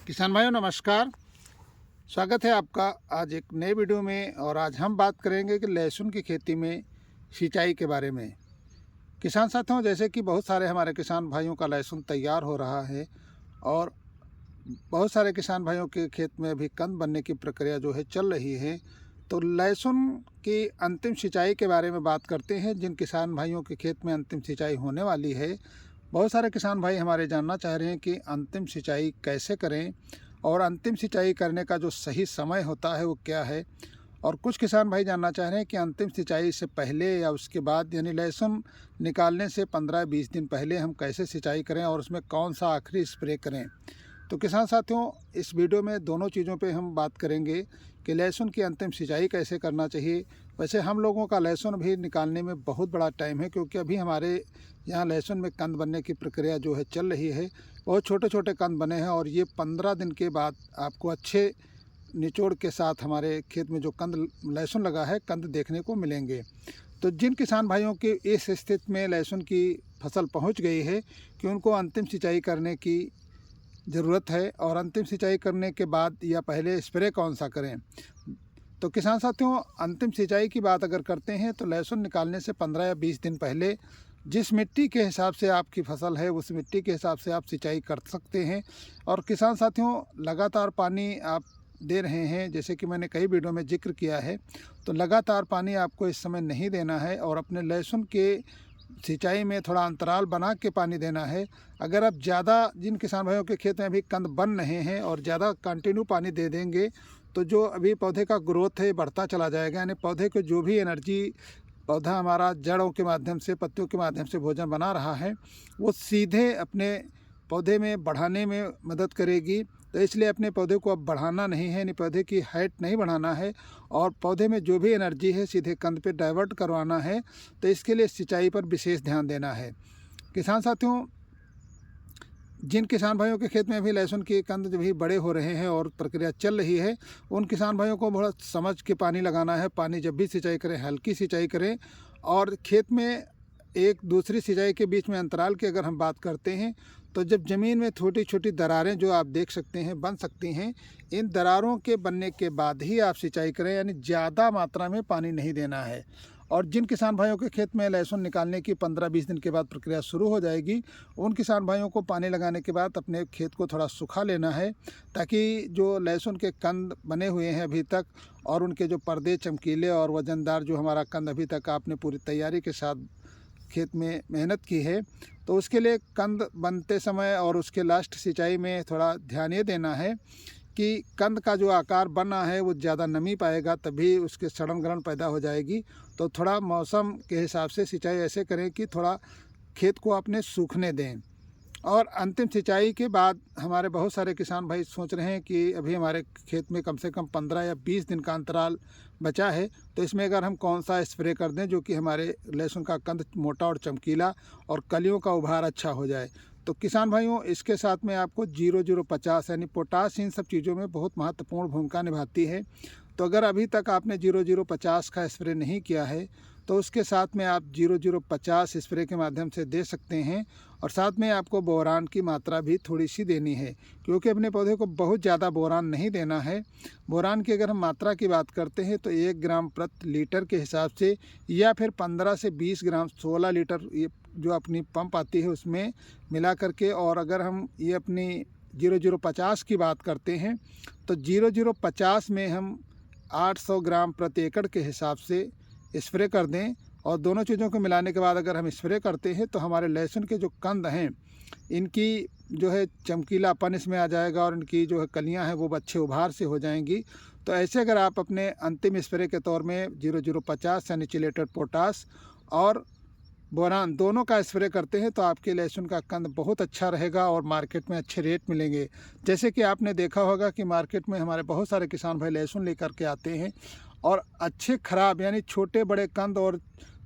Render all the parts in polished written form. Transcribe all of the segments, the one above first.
किसान भाइयों नमस्कार। स्वागत है आपका आज एक नए वीडियो में। और आज हम बात करेंगे कि लहसुन की खेती में सिंचाई के बारे में। किसान साथियों, जैसे कि बहुत सारे हमारे किसान भाइयों का लहसुन तैयार हो रहा है और बहुत सारे किसान भाइयों के खेत में अभी कंद बनने की प्रक्रिया जो है चल रही है। तो लहसुन की अंतिम सिंचाई के बारे में बात करते हैं। जिन किसान भाइयों के खेत में अंतिम सिंचाई होने वाली है, बहुत सारे किसान भाई हमारे जानना चाह रहे हैं कि अंतिम सिंचाई कैसे करें और अंतिम सिंचाई करने का जो सही समय होता है वो क्या है। और कुछ किसान भाई जानना चाह रहे हैं कि अंतिम सिंचाई से पहले या उसके बाद, यानी लहसुन निकालने से 15-20 दिन पहले हम कैसे सिंचाई करें और उसमें कौन सा आखिरी स्प्रे करें। तो किसान साथियों, इस वीडियो में दोनों चीज़ों पे हम बात करेंगे कि लहसुन की अंतिम सिंचाई कैसे करना चाहिए। वैसे हम लोगों का लहसुन भी निकालने में बहुत बड़ा टाइम है, क्योंकि अभी हमारे यहाँ लहसुन में कंद बनने की प्रक्रिया जो है चल रही है। बहुत छोटे छोटे कंद बने हैं और ये 15 दिन के बाद आपको अच्छे निचोड़ के साथ हमारे खेत में जो कंद लहसुन लगा है, कंद देखने को मिलेंगे। तो जिन किसान भाइयों की इस स्थिति में लहसुन की फसल पहुँच गई है कि उनको अंतिम सिंचाई करने की ज़रूरत है और अंतिम सिंचाई करने के बाद या पहले स्प्रे कौन सा करें। तो किसान साथियों, अंतिम सिंचाई की बात अगर करते हैं तो लहसुन निकालने से 15 या 20 दिन पहले जिस मिट्टी के हिसाब से आपकी फसल है उस मिट्टी के हिसाब से आप सिंचाई कर सकते हैं। और किसान साथियों, लगातार पानी आप दे रहे हैं, जैसे कि मैंने कई वीडियो में जिक्र किया है, तो लगातार पानी आपको इस समय नहीं देना है और अपने लहसुन के सिंचाई में थोड़ा अंतराल बना के पानी देना है। अगर आप ज़्यादा, जिन किसान भाइयों के खेत में अभी कंद बन रहे हैं और ज़्यादा कंटिन्यू पानी दे देंगे तो जो अभी पौधे का ग्रोथ है बढ़ता चला जाएगा, यानी पौधे को जो भी एनर्जी पौधा हमारा जड़ों के माध्यम से, पत्तियों के माध्यम से भोजन बना रहा है, वो सीधे अपने पौधे में बढ़ाने में मदद करेगी। तो इसलिए अपने पौधे को अब बढ़ाना नहीं है, यानी पौधे की हाइट नहीं बढ़ाना है और पौधे में जो भी एनर्जी है सीधे कंद पे डाइवर्ट करवाना है। तो इसके लिए सिंचाई पर विशेष ध्यान देना है। किसान साथियों, जिन किसान भाइयों के खेत में भी लहसुन के कंद भी बड़े हो रहे हैं और प्रक्रिया चल रही है, उन किसान भाइयों को बहुत समझ के पानी लगाना है। पानी जब भी सिंचाई करें हल्की सिंचाई करें और खेत में एक दूसरी सिंचाई के बीच में अंतराल की अगर हम बात करते हैं तो जब ज़मीन में छोटी छोटी दरारें जो आप देख सकते हैं बन सकती हैं, इन दरारों के बनने के बाद ही आप सिंचाई करें, यानी ज़्यादा मात्रा में पानी नहीं देना है। और जिन किसान भाइयों के खेत में लहसुन निकालने की 15-20 दिन के बाद प्रक्रिया शुरू हो जाएगी, उन किसान भाइयों को पानी लगाने के बाद अपने खेत को थोड़ा सूखा लेना है, ताकि जो लहसुन के कंद बने हुए हैं अभी तक और उनके जो पर्दे चमकीले और वज़नदार जो हमारा कंद अभी तक आपने पूरी तैयारी के साथ खेत में मेहनत की है, तो उसके लिए कंद बनते समय और उसके लास्ट सिंचाई में थोड़ा ध्यान ये देना है कि कंद का जो आकार बना है वो ज़्यादा नमी पाएगा, तभी उसके सड़न गलन पैदा हो जाएगी। तो थोड़ा मौसम के हिसाब से सिंचाई ऐसे करें कि थोड़ा खेत को अपने सूखने दें। और अंतिम सिंचाई के बाद हमारे बहुत सारे किसान भाई सोच रहे हैं कि अभी हमारे खेत में कम से कम 15 या 20 दिन का अंतराल बचा है, तो इसमें अगर हम कौन सा स्प्रे कर दें जो कि हमारे लहसुन का कंद मोटा और चमकीला और कलियों का उभार अच्छा हो जाए। तो किसान भाइयों, इसके साथ में आपको 0050 यानी पोटाश इन सब चीज़ों में बहुत महत्वपूर्ण भूमिका निभाती है। तो अगर अभी तक आपने 0050 का स्प्रे नहीं किया है तो उसके साथ में आप 0050 स्प्रे के माध्यम से दे सकते हैं। और साथ में आपको बोरान की मात्रा भी थोड़ी सी देनी है, क्योंकि अपने पौधे को बहुत ज़्यादा बोरान नहीं देना है। बोरान की अगर हम मात्रा की बात करते हैं तो 1 ग्राम प्रति लीटर के हिसाब से, या फिर 15 से 20 ग्राम 16 लीटर ये जो अपनी पंप आती है उसमें मिला करके। और अगर हम ये अपनी 0050 की बात करते हैं तो 0050 में हम 800 ग्राम प्रति एकड़ के हिसाब से स्प्रे कर दें। और दोनों चीज़ों को मिलाने के बाद अगर हम स्प्रे करते हैं तो हमारे लहसुन के जो कंद हैं, इनकी जो है चमकीलापन इसमें आ जाएगा और इनकी जो है कलियां हैं वो अच्छे उभार से हो जाएंगी। तो ऐसे अगर आप अपने अंतिम स्प्रे के तौर में 0050 यानी चिलेटेड पोटास और बोरान दोनों का स्प्रे करते हैं तो आपके लहसुन का कंद बहुत अच्छा रहेगा और मार्केट में अच्छे रेट मिलेंगे। जैसे कि आपने देखा होगा कि मार्केट में हमारे बहुत सारे किसान भाई लहसुन लेकर के आते हैं और अच्छे ख़राब यानी छोटे बड़े कंद और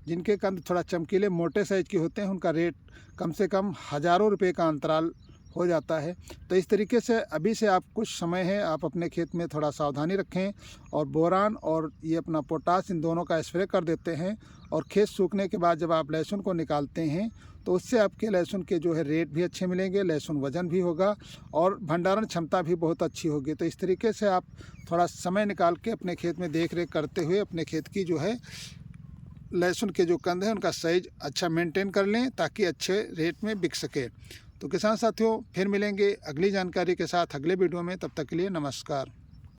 जिनके कंद थोड़ा चमकीले मोटे साइज़ के होते हैं, उनका रेट कम से कम हज़ारों रुपये का अंतराल हो जाता है। तो इस तरीके से अभी से आप कुछ समय है आप अपने खेत में थोड़ा सावधानी रखें और बोरान और ये अपना पोटाश इन दोनों का स्प्रे कर देते हैं। और खेत सूखने के बाद जब आप लहसुन को निकालते हैं तो उससे आपके लहसुन के जो है रेट भी अच्छे मिलेंगे, लहसुन वज़न भी होगा और भंडारण क्षमता भी बहुत अच्छी होगी। तो इस तरीके से आप थोड़ा समय निकाल के अपने खेत में देख रेख करते हुए अपने खेत की जो है लहसुन के जो कंद हैं उनका साइज अच्छा मेंटेन कर लें ताकि अच्छे रेट में बिक सके। तो किसान साथियों फिर मिलेंगे अगली जानकारी के साथ अगले वीडियो में, तब तक के लिए नमस्कार।